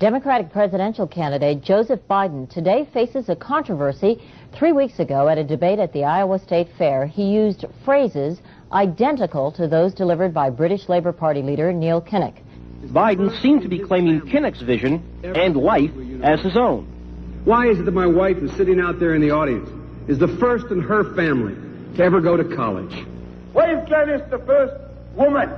Democratic presidential candidate Joseph Biden today faces a controversy. 3 weeks ago at a debate at the Iowa State Fair, he used phrases identical to those delivered by British Labour Party leader Neil Kinnock. Biden seemed to be claiming Kinnock's vision and life as his own. Why is it that my wife, who's sitting out there in the audience, is the first in her family to ever go to college? Why is Gladys the first woman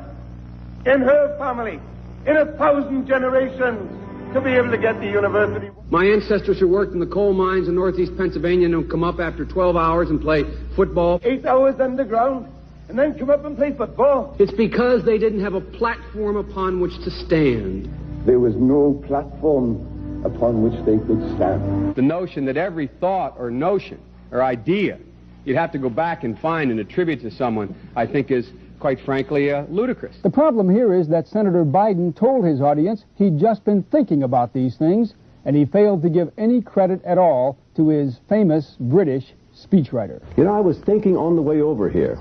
in her family in 1,000 generations to be able to get to university? My ancestors who worked in the coal mines in northeast Pennsylvania don't come up after 12 hours and play football. 8 hours underground and then come up and play football. It's because they didn't have a platform upon which to stand. There was no platform upon which they could stand. The notion that every thought or notion or idea you'd have to go back and find and attribute to someone, I think is, quite frankly, ludicrous. The problem here is that Senator Biden told his audience he'd just been thinking about these things, and he failed to give any credit at all to his famous British speechwriter. You know, I was thinking on the way over here.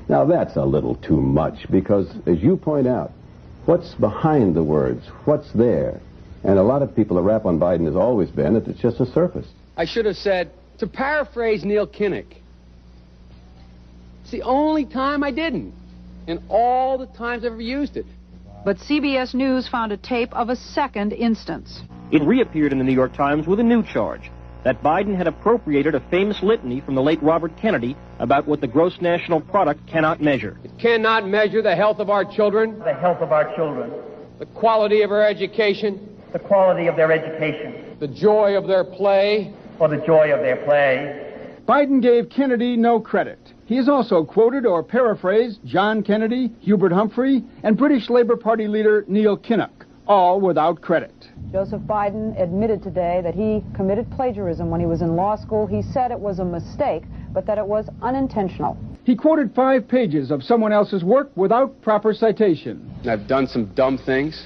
Now, that's a little too much, because, as you point out, what's behind the words? What's there? And a lot of people, the rap on Biden has always been that it's just a surface. I should have said, to paraphrase Neil Kinnock, it's the only time I didn't, and all the times I've ever used it. But CBS News found a tape of a second instance. It reappeared in the New York Times with a new charge, that Biden had appropriated a famous litany from the late Robert Kennedy about what the gross national product cannot measure. It cannot measure the health of our children, The health of our children, the quality of our education, the quality of their education, the joy of their play, or the joy of their play. Biden gave Kennedy no credit. He has also quoted or paraphrased John Kennedy, Hubert Humphrey, and British Labour Party leader Neil Kinnock, all without credit. Joseph Biden admitted today that he committed plagiarism when he was in law school. He said it was a mistake, but that it was unintentional. He quoted 5 pages of someone else's work without proper citation. I've done some dumb things,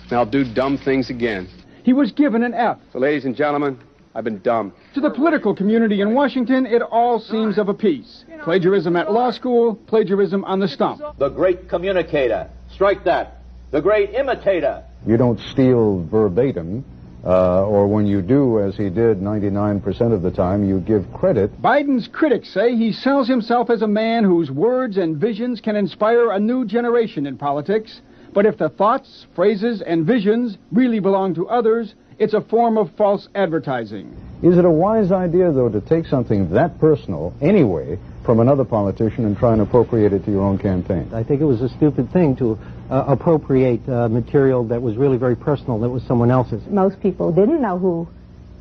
and I'll do dumb things again. He was given an F. So, ladies and gentlemen, I've been dumb. To the political community in Washington, it all seems of a piece. Plagiarism at law school, plagiarism on the stump. The great communicator. Strike that. The great imitator. You don't steal verbatim, or when you do, as he did 99% of the time, you give credit. Biden's critics say he sells himself as a man whose words and visions can inspire a new generation in politics. But if the thoughts, phrases, and visions really belong to others, it's a form of false advertising. Is it a wise idea, though, to take something that personal, anyway, from another politician and try and appropriate it to your own campaign? I think it was a stupid thing to appropriate material that was really very personal, that was someone else's. Most people didn't know who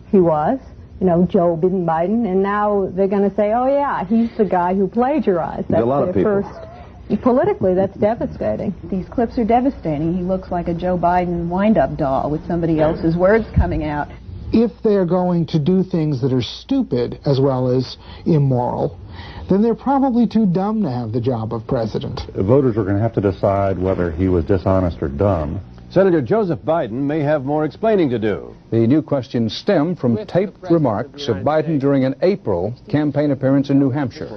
he was, you know, Joe Biden, and now they're going to say, oh, yeah, he's the guy who plagiarized. That's a lot of people. Politically, that's devastating. These clips are devastating. He looks like a Joe Biden wind-up doll with somebody else's words coming out. If they're going to do things that are stupid as well as immoral, then they're probably too dumb to have the job of president. Voters are going to have to decide whether he was dishonest or dumb. Senator Joseph Biden may have more explaining to do. The new questions stem from taped remarks of Biden during an April campaign appearance in New Hampshire.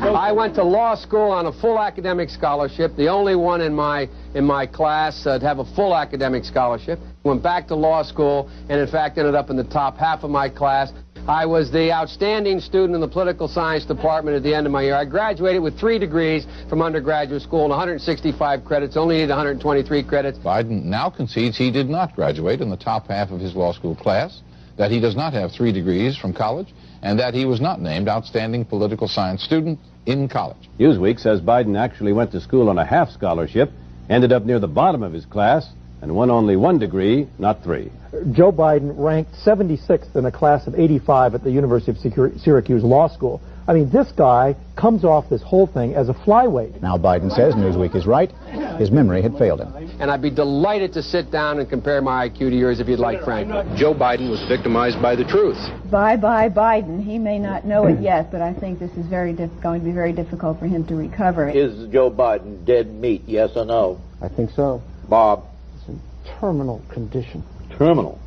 I went to law school on a full academic scholarship, the only one in my class to have a full academic scholarship. Went back to law school and, in fact, ended up in the top half of my class. I was the outstanding student in the political science department at the end of my year. I graduated with 3 degrees from undergraduate school and 165 credits, only needed 123 credits. Biden now concedes he did not graduate in the top half of his law school class, that he does not have 3 degrees from college, and that he was not named outstanding political science student in college. Newsweek says Biden actually went to school on a half scholarship, ended up near the bottom of his class, and won only 1 degree, not 3. Joe Biden ranked 76th in a class of 85 at the University of Syracuse Law School. I mean, this guy comes off this whole thing as a flyweight. Now Biden says Newsweek is right. His memory had failed him. And I'd be delighted to sit down and compare my IQ to yours if you'd like, Frank. Joe Biden was victimized by the truth. Bye-bye Biden. He may not know it yet, but I think this is going to be very difficult for him to recover. Is Joe Biden dead meat, yes or no? I think so. Bob? It's in terminal condition. Terminal?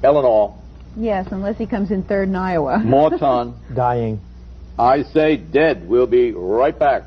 Eleanor? Yes, unless he comes in third in Iowa. Morton? Dying. I say dead. We'll be right back.